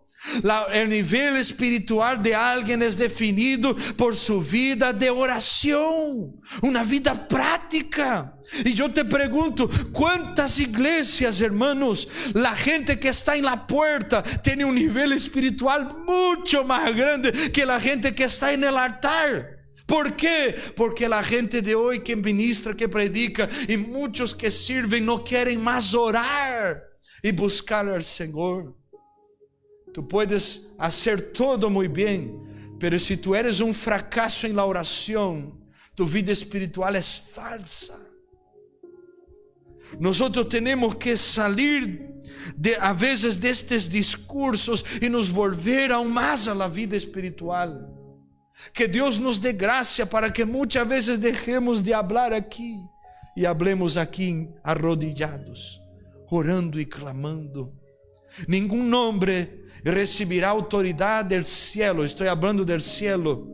el nivel espiritual de alguien es definido por su vida de oración, una vida práctica. Y yo te pregunto, ¿cuántas iglesias, hermanos, la gente que está en la puerta tiene un nivel espiritual mucho más grande que la gente que está en el altar? ¿Por qué? Porque la gente de hoy que ministra, que predica y muchos que sirven no quieren más orar y buscar al Señor. Tú puedes hacer todo muy bien, pero si tú eres un fracaso en la oración, tu vida espiritual es falsa. Nosotros tenemos que salir a veces de estos discursos y nos volver aún más a la vida espiritual. Que Dios nos dé gracia para que muchas veces dejemos de hablar aquí y hablemos aquí arrodillados, orando y clamando. Ningún hombre recibirá autoridad del cielo, estoy hablando del cielo,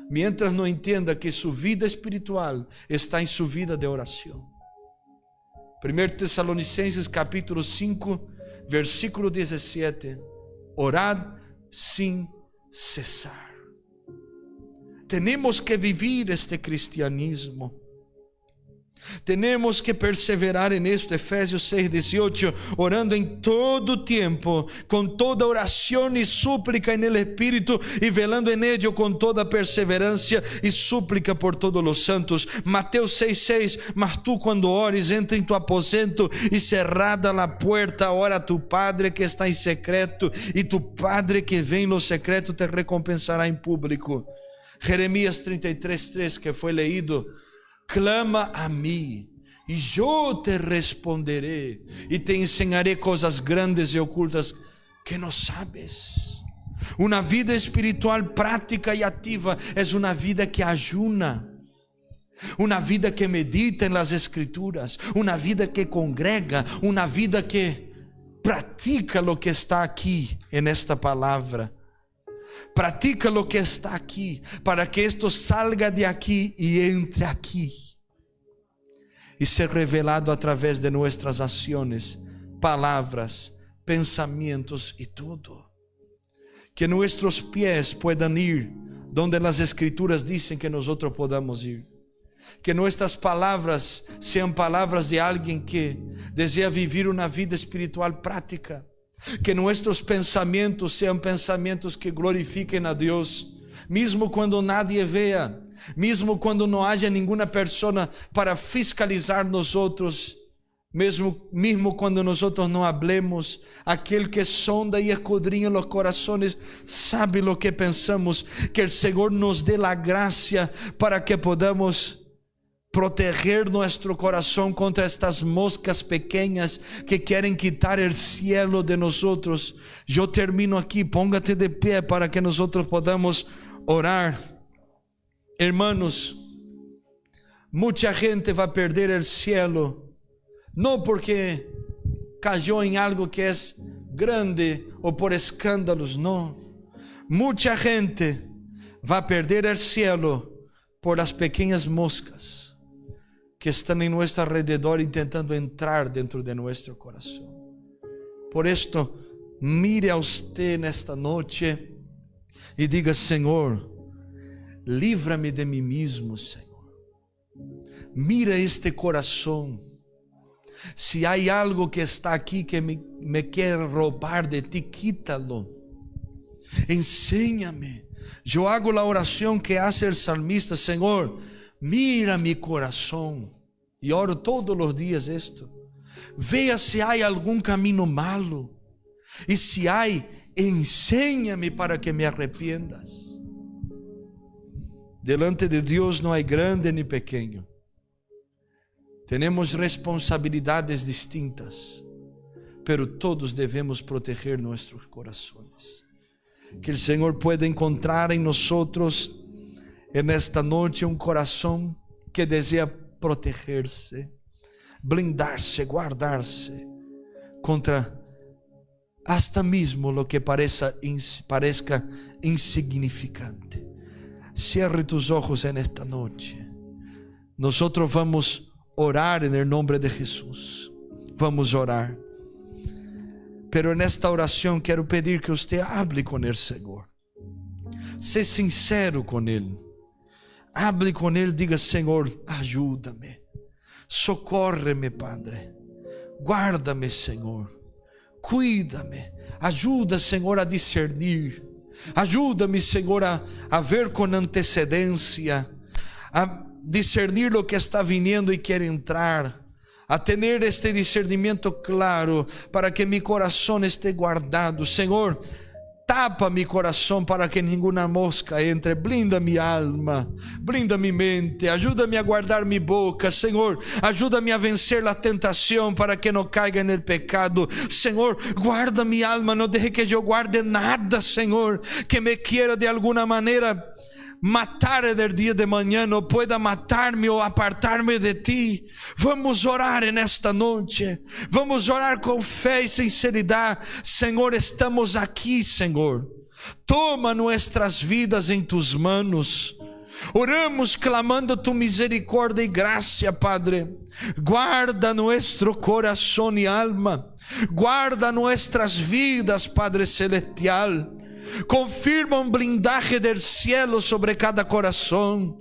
mientras no entienda que su vida espiritual está en su vida de oración. 1 Tesalonicenses capítulo 5, versículo 17. Orad sin cesar. Tenemos que vivir este cristianismo. Tenemos que perseverar en esto. Efesios 6:18, orando en todo tiempo, con toda oración y súplica en el Espíritu, y velando en ello con toda perseverancia y súplica por todos los santos. Mateus 6:6, mas tú cuando ores, entra en tu aposento y cerrada la puerta, ora a tu Padre que está en secreto, y tu Padre que ve en lo secreto te recompensará en público. Jeremías 33:3, que fue leído: clama a mí y yo te responderé y te enseñaré cosas grandes y ocultas que no sabes. Una vida espiritual práctica y activa es una vida que ayuna, una vida que medita en las Escrituras, una vida que congrega, una vida que practica lo que está aquí en esta palabra. Practica lo que está aquí, para que esto salga de aquí y entre aquí, y ser revelado a través de nuestras acciones, palabras, pensamientos y todo. Que nuestros pies puedan ir donde las Escrituras dicen que nosotros podamos ir. Que nuestras palabras sean palabras de alguien que desea vivir una vida espiritual práctica. Que nuestros pensamientos sean pensamientos que glorifiquen a Dios, mesmo quando nadie vea, mesmo quando não haja nenhuma pessoa para fiscalizar nosotros, mesmo quando nosotros não hablemos, aquele que sonda e escudriña os corazones sabe lo que pensamos. Que o Senhor nos dê a graça para que podamos proteger nuestro corazón contra estas moscas pequeñas que quieren quitar el cielo de nosotros. Yo termino aquí, póngate de pie para que nosotros podamos orar. Hermanos, mucha gente va a perder el cielo, no porque cayó en algo que es grande o por escándalos, no. Mucha gente va a perder el cielo por las pequeñas moscas que están en nuestro alrededor intentando entrar dentro de nuestro corazón. Por esto, mire a usted en esta noche y diga: Señor, líbrame de mí mismo, Señor. Mira este corazón. Si hay algo que está aquí que me quiere robar de ti, quítalo. Enséñame. Yo hago la oración que hace el salmista: Señor, mira mi corazón. Y oro todos los días esto. Vea si hay algún camino malo. Y si hay, enséñame para que me arrepientas. Delante de Dios no hay grande ni pequeño. Tenemos responsabilidades distintas, pero todos debemos proteger nuestros corazones. Que el Señor pueda encontrar en nosotros en esta noche un corazón que desea protegerse, blindarse, guardarse contra hasta mismo lo que parezca insignificante. Cierre tus ojos en esta noche. Nosotros vamos a orar en el nombre de Jesús. Vamos a orar. Pero en esta oración quiero pedir que usted hable con el Señor. Sé sincero con Él. Hable con Él, diga: Señor, ayúdame. Socórreme, Padre. Guárdame, Señor. Cuídame. Ayuda, Señor, a discernir. Ayúdame, Señor, a ver con antecedencia. A discernir lo que está viniendo y quiere entrar. A tener este discernimiento claro para que mi corazón esté guardado. Señor, tapa mi corazón para que ninguna mosca entre. Blinda mi alma, blinda mi mente. Ayúdame a guardar mi boca. Señor, ayúdame a vencer la tentación para que no caiga en el pecado. Señor, guarda mi alma. No deje que yo guarde nada, Señor, que me quiera de alguna manera matar del día de mañana, pueda matarme o apartarme de ti. Vamos a orar en esta noche. Vamos a orar con fe y sinceridad. Señor, estamos aquí, Señor. Toma nuestras vidas en tus manos. Oramos clamando tu misericordia y gracia, Padre. Guarda nuestro corazón y alma. Guarda nuestras vidas, Padre Celestial. Confirma un blindaje del cielo sobre cada corazón.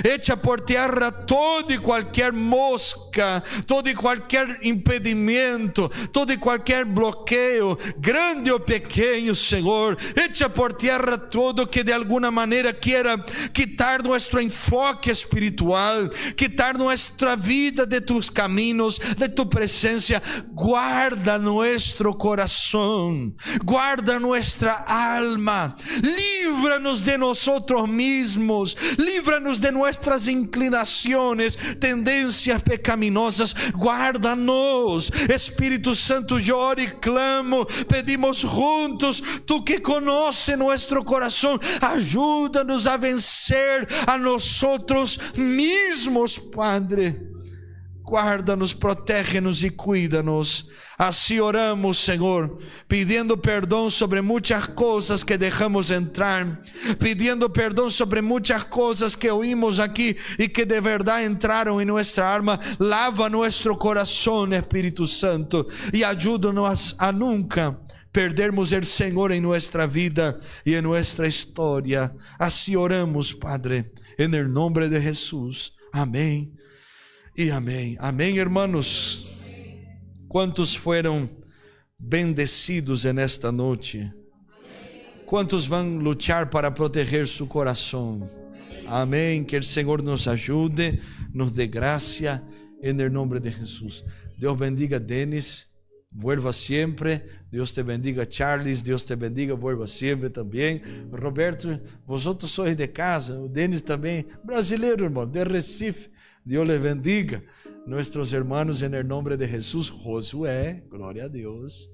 Echa por tierra todo y cualquier mosca, todo y cualquier impedimento, todo y cualquier bloqueo, grande o pequeño, Señor. Echa por tierra todo que de alguna manera quiera quitar nuestro enfoque espiritual, quitar nuestra vida de tus caminos, de tu presencia. Guarda nuestro corazón, guarda nuestra alma, líbranos de nosotros mismos, líbranos de nuestras inclinaciones, tendencias pecaminosas. Guárdanos, Espíritu Santo. Yo oro y clamo, pedimos juntos, tú que conoces nuestro corazón, ayúdanos a vencer a nosotros mismos, Padre. Guárdanos, protégenos y cuídanos. Así oramos, Señor, pidiendo perdón sobre muchas cosas que dejamos entrar, pidiendo perdón sobre muchas cosas que oímos aquí y que de verdad entraron en nuestra alma. Lava nuestro corazón, Espíritu Santo, y ayúdanos a nunca perdermos el Señor en nuestra vida y en nuestra historia. Así oramos, Padre, en el nombre de Jesús. Amén y amén. Amén, hermanos. ¿Cuántos fueron bendecidos en esta noche? ¿Cuántos van a luchar para proteger su corazón? Amén. Que el Señor nos ayude, nos dé gracia en el nombre de Jesús. Dios bendiga a Denis. vuelva siempre. Dios te bendiga, Charles, Dios te bendiga, vuelva siempre también. Roberto, vosotros sois de casa, o Denis también, brasileiro, hermano, de Recife. Dios les bendiga. Nuestros hermanos en el nombre de Jesús. Josué, gloria a Dios.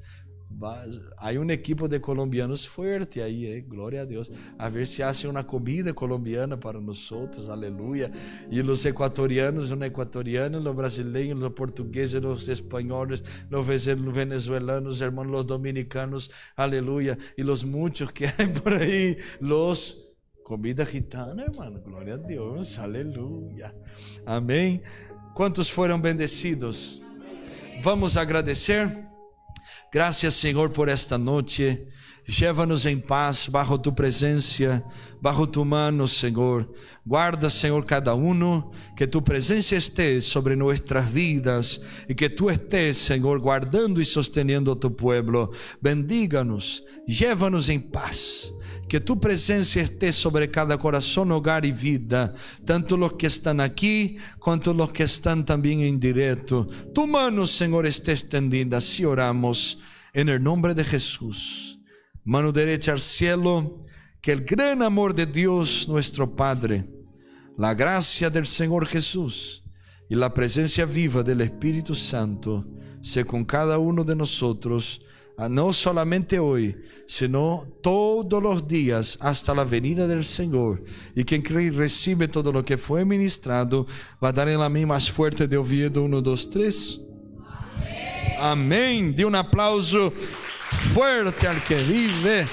Hay un equipo de colombianos fuerte ahí, gloria a Dios. A ver si hace una comida colombiana para nosotros, aleluya. Y los ecuatorianos, los brasileños, los portugueses, los españoles, los venezolanos, hermanos, los dominicanos, aleluya. Y los muchos que hay por ahí, comida gitana, hermano, gloria a Dios, aleluya. Amén. ¿Cuántos fueron bendecidos? Vamos a agradecer. Gracias, Senhor, por esta noite. Llévanos em paz, bajo tu presença, bajo tu mano, Senhor. Guarda, Senhor, cada uno, que tu presença esté sobre nuestras vidas e que tu estés, Senhor, guardando e sosteniendo a tu pueblo. Bendíganos, llévanos em paz. Que tu presença esté sobre cada coração, hogar e vida, tanto los que estão aqui, quanto los que estão também em direto. Tu mano, Senhor, esté extendida. Assim oramos, en el nombre de Jesús. Mano derecha al cielo, que el gran amor de Dios nuestro Padre, la gracia del Señor Jesús y la presencia viva del Espíritu Santo sea con cada uno de nosotros, no solamente hoy, sino todos los días hasta la venida del Señor. Y quien recibe todo lo que fue ministrado va a dar el amén más fuerte de ouvido. 1, 2, 3. Amém. Dê um aplauso forte ao que vive.